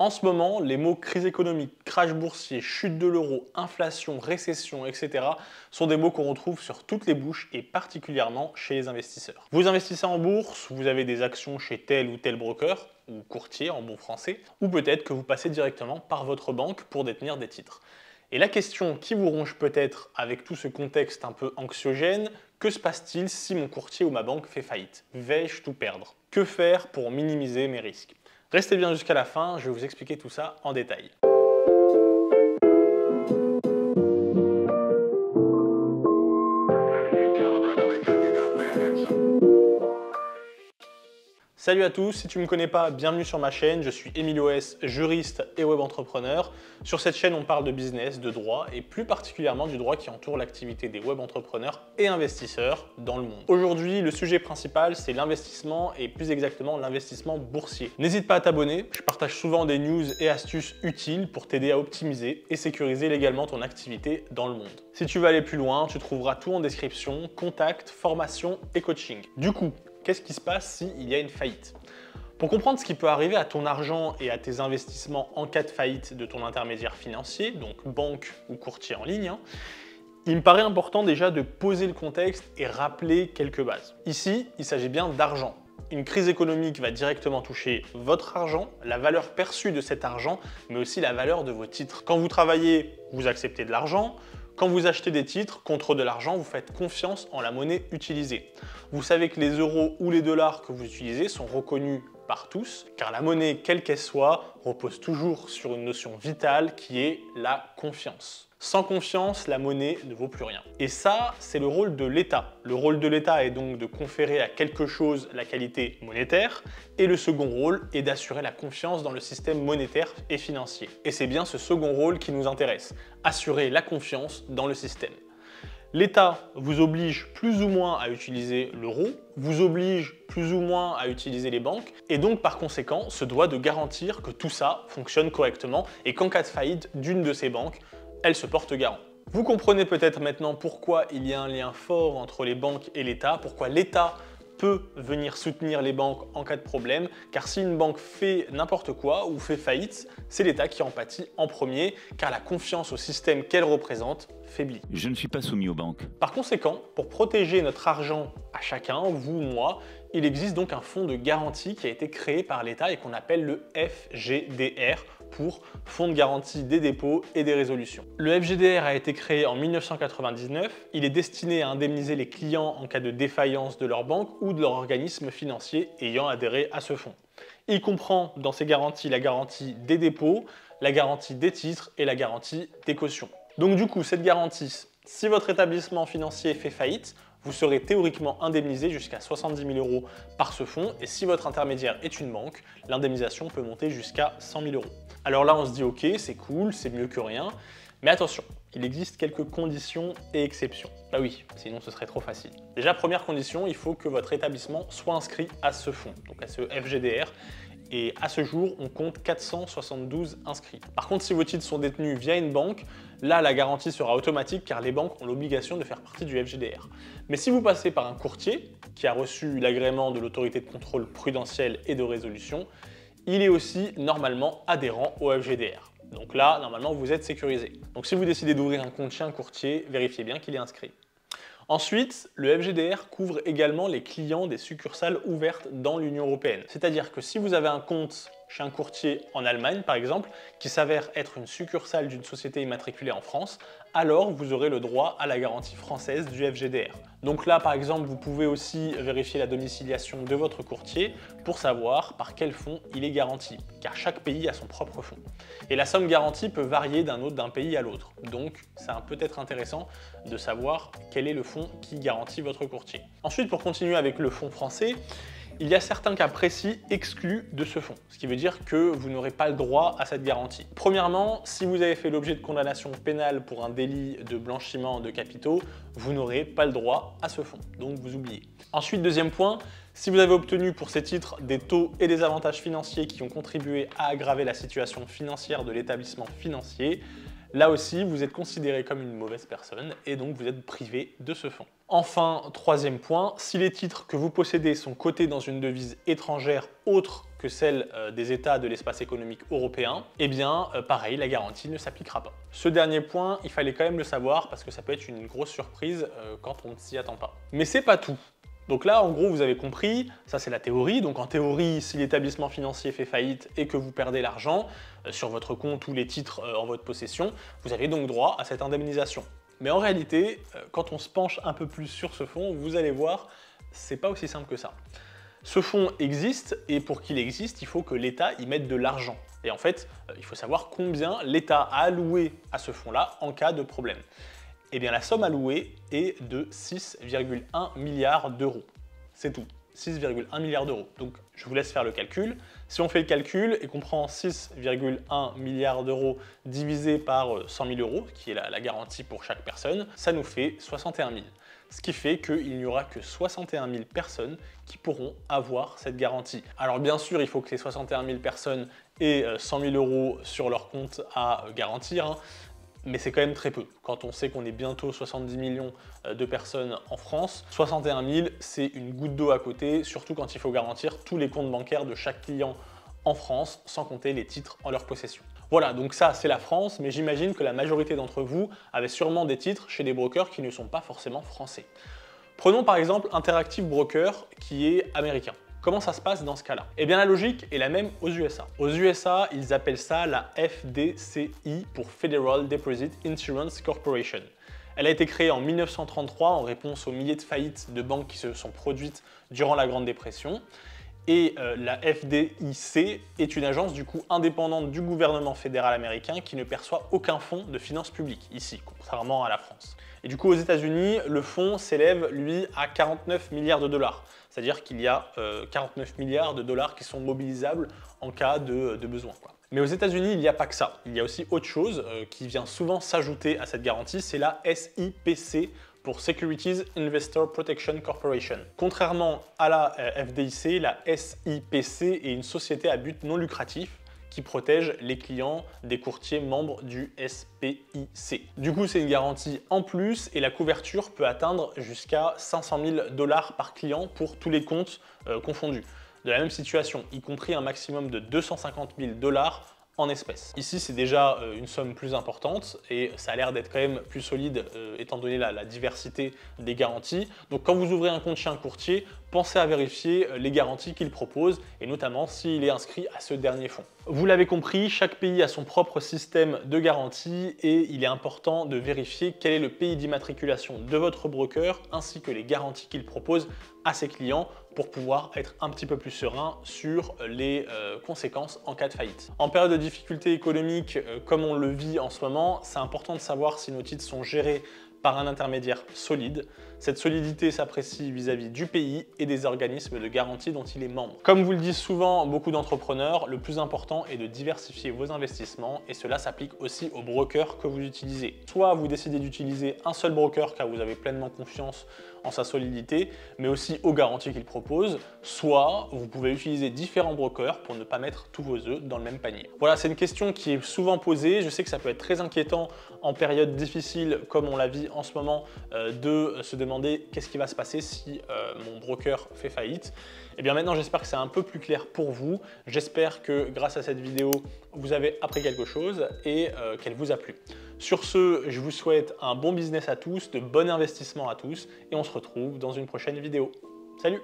En ce moment, les mots crise économique, crash boursier, chute de l'euro, inflation, récession, etc. sont des mots qu'on retrouve sur toutes les bouches et particulièrement chez les investisseurs. Vous investissez en bourse, vous avez des actions chez tel ou tel broker, ou courtier en bon français, ou peut-être que vous passez directement par votre banque pour détenir des titres. Et la question qui vous ronge peut-être avec tout ce contexte un peu anxiogène, que se passe-t-il si mon courtier ou ma banque fait faillite? Vais-je tout perdre? Que faire pour minimiser mes risques? Restez bien jusqu'à la fin, je vais vous expliquer tout ça en détail. Salut à tous, si tu ne me connais pas, bienvenue sur ma chaîne, je suis Emilio S, juriste et web entrepreneur. Sur cette chaîne, on parle de business, de droit et plus particulièrement du droit qui entoure l'activité des web entrepreneurs et investisseurs dans le monde. Aujourd'hui, le sujet principal, c'est l'investissement et plus exactement l'investissement boursier. N'hésite pas à t'abonner, je partage souvent des news et astuces utiles pour t'aider à optimiser et sécuriser légalement ton activité dans le monde. Si tu veux aller plus loin, tu trouveras tout en description, contact, formation et coaching. Du coup, qu'est-ce qui se passe s'il y a une faillite? Pour comprendre ce qui peut arriver à ton argent et à tes investissements en cas de faillite de ton intermédiaire financier, donc banque ou courtier en ligne, il me paraît important déjà de poser le contexte et rappeler quelques bases. Ici, il s'agit bien d'argent. Une crise économique va directement toucher votre argent, la valeur perçue de cet argent, mais aussi la valeur de vos titres. Quand vous travaillez, vous acceptez de l'argent. Quand vous achetez des titres contre de l'argent, vous faites confiance en la monnaie utilisée. Vous savez que les euros ou les dollars que vous utilisez sont reconnus par tous, car la monnaie, quelle qu'elle soit, repose toujours sur une notion vitale qui est la confiance. Sans confiance, la monnaie ne vaut plus rien. Et ça, c'est le rôle de l'État. Le rôle de l'État est donc de conférer à quelque chose la qualité monétaire, et le second rôle est d'assurer la confiance dans le système monétaire et financier. Et c'est bien ce second rôle qui nous intéresse, assurer la confiance dans le système. L'État vous oblige plus ou moins à utiliser l'euro, vous oblige plus ou moins à utiliser les banques, et donc par conséquent se doit de garantir que tout ça fonctionne correctement et qu'en cas de faillite d'une de ces banques, elle se porte garant. Vous comprenez peut-être maintenant pourquoi il y a un lien fort entre les banques et l'État, pourquoi l'État peut venir soutenir les banques en cas de problème, car si une banque fait n'importe quoi ou fait faillite, c'est l'État qui en pâtit en premier, car la confiance au système qu'elle représente faiblit. Je ne suis pas soumis aux banques. Par conséquent, pour protéger notre argent à chacun, vous, moi, il existe donc un fonds de garantie qui a été créé par l'État et qu'on appelle le FGDR, pour Fonds de garantie des dépôts et des résolutions. Le FGDR a été créé en 1999, il est destiné à indemniser les clients en cas de défaillance de leur banque ou de leur organisme financier ayant adhéré à ce fonds. Il comprend dans ces garanties la garantie des dépôts, la garantie des titres et la garantie des cautions. Donc du coup, cette garantie, si votre établissement financier fait faillite, vous serez théoriquement indemnisé jusqu'à 70 000 € par ce fonds, et si votre intermédiaire est une banque, l'indemnisation peut monter jusqu'à 100 000 €. Alors là, on se dit ok, c'est cool, c'est mieux que rien, mais attention, il existe quelques conditions et exceptions. Bah oui, sinon ce serait trop facile. Déjà, première condition, il faut que votre établissement soit inscrit à ce fonds, donc à ce FGDR, et à ce jour, on compte 472 inscrits. Par contre, si vos titres sont détenus via une banque, là, la garantie sera automatique car les banques ont l'obligation de faire partie du FGDR. Mais si vous passez par un courtier qui a reçu l'agrément de l'autorité de contrôle prudentiel et de résolution, il est aussi normalement adhérent au FGDR. Donc là, normalement, vous êtes sécurisé. Donc si vous décidez d'ouvrir un compte chez un courtier, vérifiez bien qu'il est inscrit. Ensuite, le FGDR couvre également les clients des succursales ouvertes dans l'Union européenne. C'est-à-dire que si vous avez un compte chez un courtier en Allemagne, par exemple, qui s'avère être une succursale d'une société immatriculée en France, alors vous aurez le droit à la garantie française du FGDR. Donc là, par exemple, vous pouvez aussi vérifier la domiciliation de votre courtier pour savoir par quel fonds il est garanti, car chaque pays a son propre fonds. Et la somme garantie peut varier d'un pays à l'autre, donc c'est peut-être intéressant de savoir quel est le fonds qui garantit votre courtier. Ensuite, pour continuer avec le fonds français, il y a certains cas précis exclus de ce fonds, ce qui veut dire que vous n'aurez pas le droit à cette garantie. Premièrement, si vous avez fait l'objet de condamnation pénale pour un délit de blanchiment de capitaux, vous n'aurez pas le droit à ce fonds, donc vous oubliez. Ensuite, deuxième point, si vous avez obtenu pour ces titres des taux et des avantages financiers qui ont contribué à aggraver la situation financière de l'établissement financier, là aussi, vous êtes considéré comme une mauvaise personne et donc vous êtes privé de ce fonds. Enfin, troisième point, si les titres que vous possédez sont cotés dans une devise étrangère autre que celle des États de l'espace économique européen, eh bien, pareil, la garantie ne s'appliquera pas. Ce dernier point, il fallait quand même le savoir parce que ça peut être une grosse surprise quand on ne s'y attend pas. Mais c'est pas tout. Donc là, en gros, vous avez compris, ça c'est la théorie. Donc en théorie, si l'établissement financier fait faillite et que vous perdez l'argent sur votre compte ou les titres en votre possession, vous avez donc droit à cette indemnisation. Mais en réalité, quand on se penche un peu plus sur ce fonds, vous allez voir, c'est pas aussi simple que ça. Ce fonds existe et pour qu'il existe, il faut que l'État y mette de l'argent. Et en fait, il faut savoir combien l'État a alloué à ce fonds-là en cas de problème. Eh bien, la somme allouée est de 6,1 milliards d'euros. C'est tout. 6,1 milliards d'euros. Donc, je vous laisse faire le calcul. Si on fait le calcul et qu'on prend 6,1 milliards d'euros divisé par 100 000 euros, qui est la garantie pour chaque personne, ça nous fait 61 000. Ce qui fait qu'il n'y aura que 61 000 personnes qui pourront avoir cette garantie. Alors bien sûr, il faut que les 61 000 personnes aient 100 000 euros sur leur compte à garantir, hein. Mais c'est quand même très peu. Quand on sait qu'on est bientôt 70 millions de personnes en France, 61 000, c'est une goutte d'eau à côté, surtout quand il faut garantir tous les comptes bancaires de chaque client en France, sans compter les titres en leur possession. Voilà, donc ça c'est la France, mais j'imagine que la majorité d'entre vous avaient sûrement des titres chez des brokers qui ne sont pas forcément français. Prenons par exemple Interactive Broker, qui est américain. Comment ça se passe dans ce cas-là? Eh bien la logique est la même aux USA. Aux USA, ils appellent ça la FDCI pour Federal Deposit Insurance Corporation. Elle a été créée en 1933 en réponse aux milliers de faillites de banques qui se sont produites durant la Grande Dépression. Et la FDIC est une agence du coup indépendante du gouvernement fédéral américain qui ne perçoit aucun fonds de finances publiques ici, contrairement à la France. Et du coup aux États-Unis, le fonds s'élève lui à 49 milliards de dollars. C'est-à-dire qu'il y a 49 milliards de dollars qui sont mobilisables en cas de besoin, quoi. Mais aux États-Unis, il n'y a pas que ça. Il y a aussi autre chose qui vient souvent s'ajouter à cette garantie, c'est la SIPC pour Securities Investor Protection Corporation. Contrairement à la FDIC, la SIPC est une société à but non lucratif qui protège les clients des courtiers membres du SPIC. Du coup, c'est une garantie en plus et la couverture peut atteindre jusqu'à 500 000 $ par client pour tous les comptes confondus. De la même situation, y compris un maximum de 250 000 $ en espèces. Ici, c'est déjà une somme plus importante et ça a l'air d'être quand même plus solide étant donné la diversité des garanties. Donc quand vous ouvrez un compte chez un courtier, pensez à vérifier les garanties qu'il propose et notamment s'il est inscrit à ce dernier fonds. Vous l'avez compris, chaque pays a son propre système de garantie et il est important de vérifier quel est le pays d'immatriculation de votre broker ainsi que les garanties qu'il propose à ses clients pour pouvoir être un petit peu plus serein sur les conséquences en cas de faillite. En période de difficulté économique, comme on le vit en ce moment, c'est important de savoir si nos titres sont gérés par un intermédiaire solide. Cette solidité s'apprécie vis-à-vis du pays et des organismes de garantie dont il est membre. Comme vous le disent souvent beaucoup d'entrepreneurs, le plus important est de diversifier vos investissements et cela s'applique aussi aux brokers que vous utilisez. Soit vous décidez d'utiliser un seul broker car vous avez pleinement confiance en sa solidité, mais aussi aux garanties qu'il propose, soit vous pouvez utiliser différents brokers pour ne pas mettre tous vos œufs dans le même panier. Voilà, c'est une question qui est souvent posée. Je sais que ça peut être très inquiétant en période difficile comme on la vit en ce moment de se demander qu'est-ce qui va se passer si mon broker fait faillite. Et bien maintenant, j'espère que c'est un peu plus clair pour vous. J'espère que grâce à cette vidéo, vous avez appris quelque chose et qu'elle vous a plu. Sur ce, je vous souhaite un bon business à tous, de bon investissement à tous et on se retrouve dans une prochaine vidéo. Salut!